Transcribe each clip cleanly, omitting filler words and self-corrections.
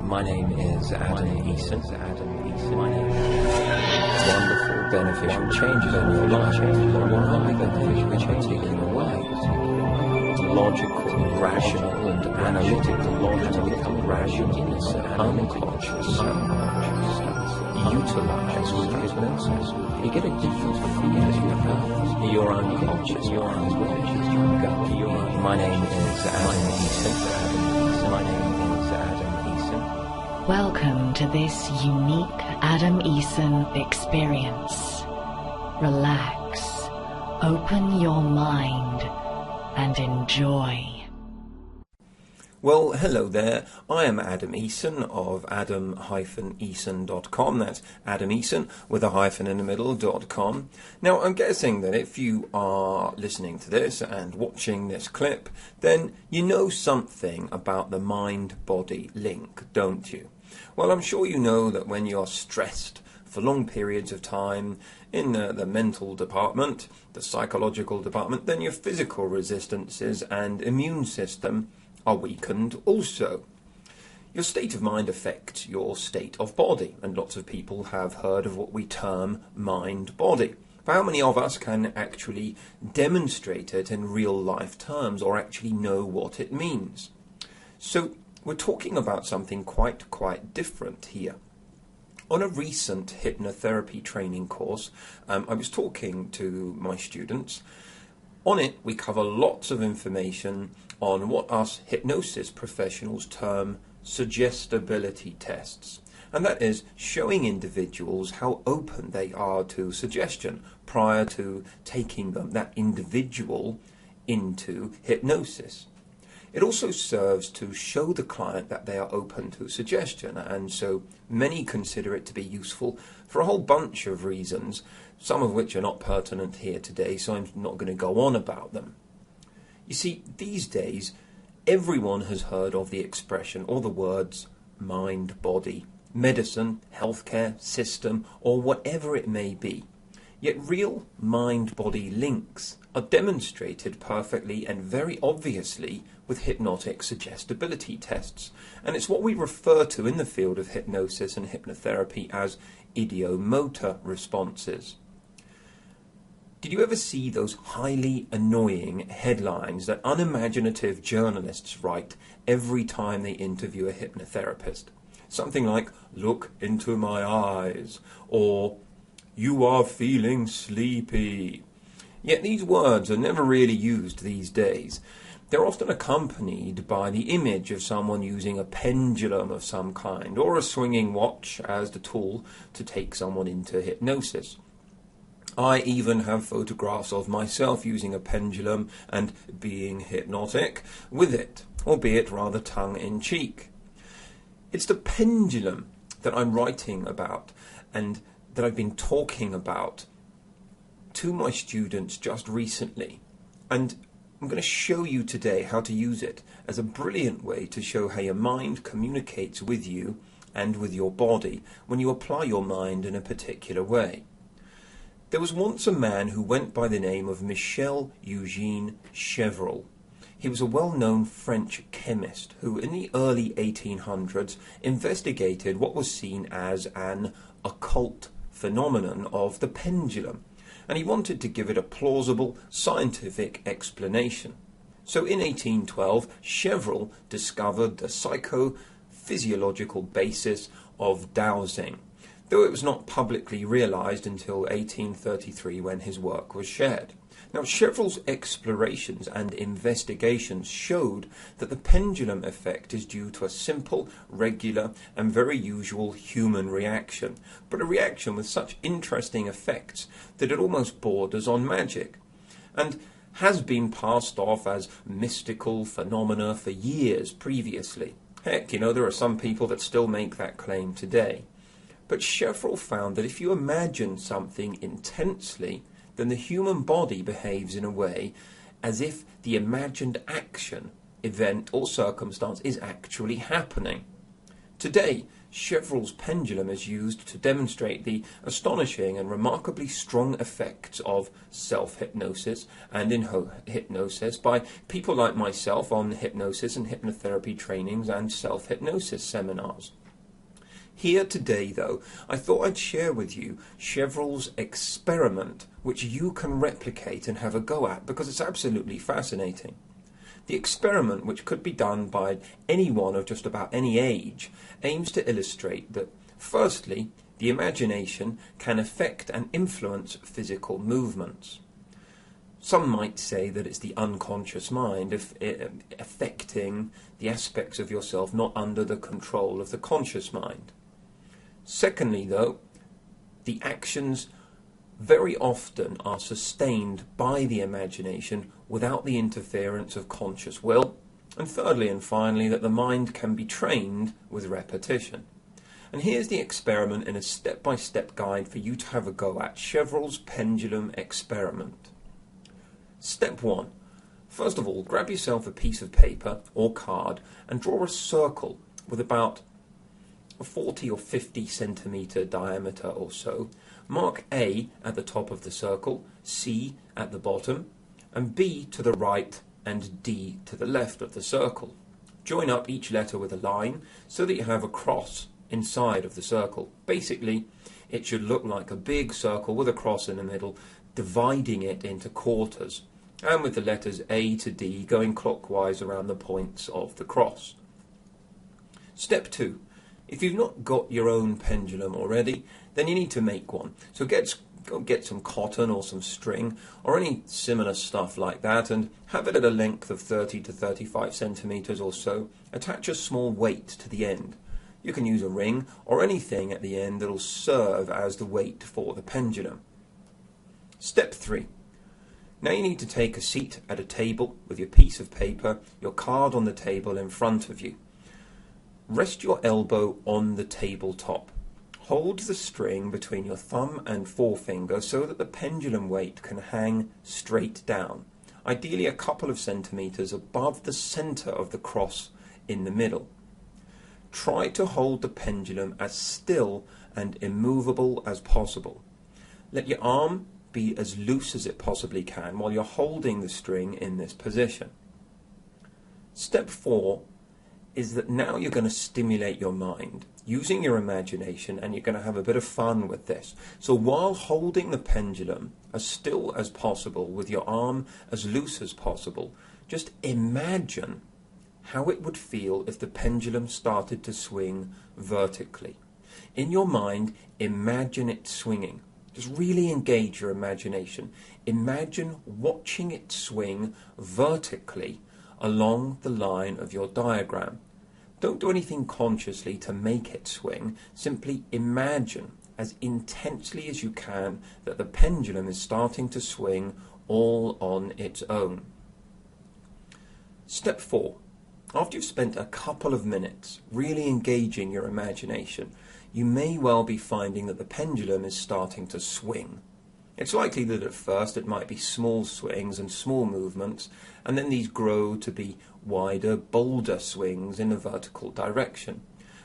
My name is Adam Eason. My name is wonderful, beneficial changes in your life. What are the beneficial changes in your life? Logical, rational, and analytical logic become rationalness and unconscious, utilized with hypnosis. You get a different feeling. You're unconscious, you're unconscious, My name is Adam Eason. My name is Adam Eason. Welcome to this unique Adam Eason experience. Relax, open your mind, and enjoy. Well, hello there. I am Adam Eason of adam-eason.com. That's Adam Eason with a hyphen in the middle.com. Now, I'm guessing that if you are listening to this and watching this clip, then you know something about the mind-body link, don't you? Well, I'm sure you know that when you're stressed for long periods of time in the mental department, the psychological department, then your physical resistances and immune system are weakened also. Your state of mind affects your state of body, and lots of people have heard of what we term mind-body. But how many of us can actually demonstrate it in real-life terms or actually know what it means? So we're talking about something quite different here. On a recent hypnotherapy training course, I was talking to my students. On it, we cover lots of information on what us hypnosis professionals term suggestibility tests. And that is showing individuals how open they are to suggestion prior to taking that individual into hypnosis. It also serves to show the client that they are open to suggestion, and so many consider it to be useful for a whole bunch of reasons, some of which are not pertinent here today, so I'm not going to go on about them. You see, these days, everyone has heard of the expression or the words mind-body, medicine, healthcare, system, or whatever it may be. Yet real mind-body links are demonstrated perfectly and very obviously with hypnotic suggestibility tests. And it's what we refer to in the field of hypnosis and hypnotherapy as ideo-motor responses. Did you ever see those highly annoying headlines that unimaginative journalists write every time they interview a hypnotherapist? Something like, "Look into my eyes," or "You are feeling sleepy." Yet these words are never really used these days. They're often accompanied by the image of someone using a pendulum of some kind or a swinging watch as the tool to take someone into hypnosis. I even have photographs of myself using a pendulum and being hypnotic with it, albeit rather tongue-in-cheek. It's the pendulum that I'm writing about and that I've been talking about to my students just recently. And I'm going to show you today how to use it as a brilliant way to show how your mind communicates with you and with your body when you apply your mind in a particular way. There was once a man who went by the name of Michel Eugene Chevreuls. He was a well-known French chemist who, in the early 1800s, investigated what was seen as an occult phenomenon of the pendulum, and he wanted to give it a plausible scientific explanation. So in 1812, Chevreuls discovered the psychophysiological basis of dowsing, though it was not publicly realized until 1833 when his work was shared. Now, Chevreuls' explorations and investigations showed that the pendulum effect is due to a simple, regular, and very usual human reaction, but a reaction with such interesting effects that it almost borders on magic, and has been passed off as mystical phenomena for years previously. Heck, there are some people that still make that claim today. But Chevreuls found that if you imagine something intensely, then the human body behaves in a way as if the imagined action, event, or circumstance is actually happening. Today, Chevreuls Pendulum is used to demonstrate the astonishing and remarkably strong effects of self-hypnosis and hypnosis by people like myself on hypnosis and hypnotherapy trainings and self-hypnosis seminars. Here today, though, I thought I'd share with you Chevreuls' experiment, which you can replicate and have a go at, because it's absolutely fascinating. The experiment, which could be done by anyone of just about any age, aims to illustrate that, firstly, the imagination can affect and influence physical movements. Some might say that it's the unconscious mind affecting the aspects of yourself not under the control of the conscious mind. Secondly, though, the actions very often are sustained by the imagination without the interference of conscious will. And thirdly and finally, that the mind can be trained with repetition. And here's the experiment in a step-by-step guide for you to have a go at: Chevreuls Pendulum experiment. Step 1. First of all, grab yourself a piece of paper or card and draw a circle with about a 40 or 50 centimetre diameter or so. Mark A at the top of the circle, C at the bottom, and B to the right and D to the left of the circle. Join up each letter with a line so that you have a cross inside of the circle. Basically, it should look like a big circle with a cross in the middle, dividing it into quarters, and with the letters A to D going clockwise around the points of the cross. Step 2. If you've not got your own pendulum already, then you need to make one. So go get some cotton or some string or any similar stuff like that, and have it at a length of 30 to 35 centimeters or so. Attach a small weight to the end. You can use a ring or anything at the end that will serve as the weight for the pendulum. Step 3. Now you need to take a seat at a table with your piece of paper, your card on the table in front of you. Rest your elbow on the tabletop. Hold the string between your thumb and forefinger so that the pendulum weight can hang straight down, ideally a couple of centimeters above the center of the cross in the middle. Try to hold the pendulum as still and immovable as possible. Let your arm be as loose as it possibly can while you're holding the string in this position. Step 4 is that now you're going to stimulate your mind using your imagination, and you're going to have a bit of fun with this. So while holding the pendulum as still as possible with your arm as loose as possible, just imagine how it would feel if the pendulum started to swing vertically. In your mind, imagine it swinging. Just really engage your imagination. Imagine watching it swing vertically along the line of your diagram. Don't do anything consciously to make it swing. Simply imagine as intensely as you can that the pendulum is starting to swing all on its own. Step 4. After you've spent a couple of minutes really engaging your imagination, you may well be finding that the pendulum is starting to swing. It's likely that at first it might be small swings and small movements, and then these grow to be wider, bolder swings in a vertical direction.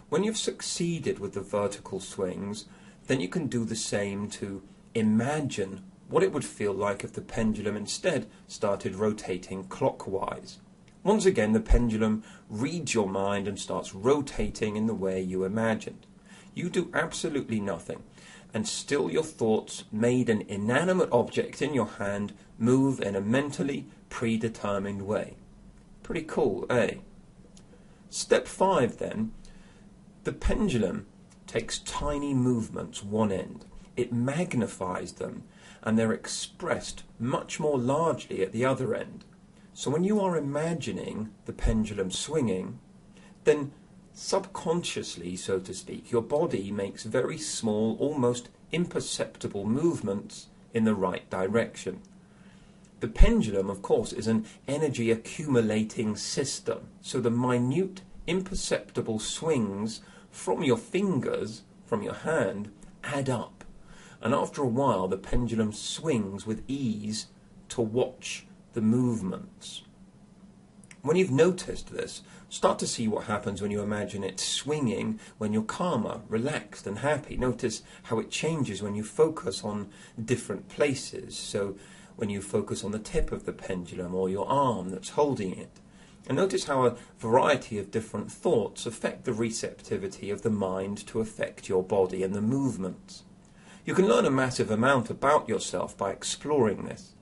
When you've succeeded with the vertical swings, then you can do the same to imagine what it would feel like if the pendulum instead started rotating clockwise. Once again, the pendulum reads your mind and starts rotating in the way you imagined. You do absolutely nothing, and still your thoughts made an inanimate object in your hand move in a mentally predetermined way. Pretty cool, eh? Step 5 then, the pendulum takes tiny movements one end. It magnifies them, and they're expressed much more largely at the other end. So when you are imagining the pendulum swinging, then subconsciously, so to speak, your body makes very small, almost imperceptible movements in the right direction. The pendulum, of course, is an energy accumulating system, so the minute, imperceptible swings from your fingers, from your hand, add up. And after a while, the pendulum swings with ease to watch the movements. When you've noticed this, Start to see what happens when you imagine it swinging when you're calmer, relaxed and happy. Notice how it changes when you focus on different places. So when you focus on the tip of the pendulum or your arm that's holding it. And notice how a variety of different thoughts affect the receptivity of the mind to affect your body and the movements. You can learn a massive amount about yourself by exploring this.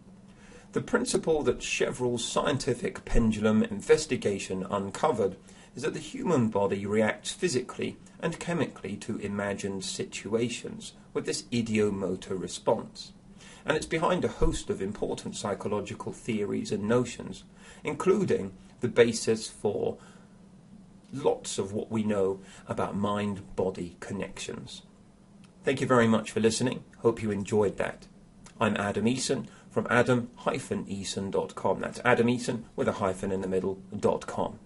The principle that Chevreuls' scientific pendulum investigation uncovered is that the human body reacts physically and chemically to imagined situations with this ideo-motor response. And it's behind a host of important psychological theories and notions, including the basis for lots of what we know about mind-body connections. Thank you very much for listening. Hope you enjoyed that. I'm Adam Eason from adam-eason.com. That's Adam Eason with a hyphen in the middle.com.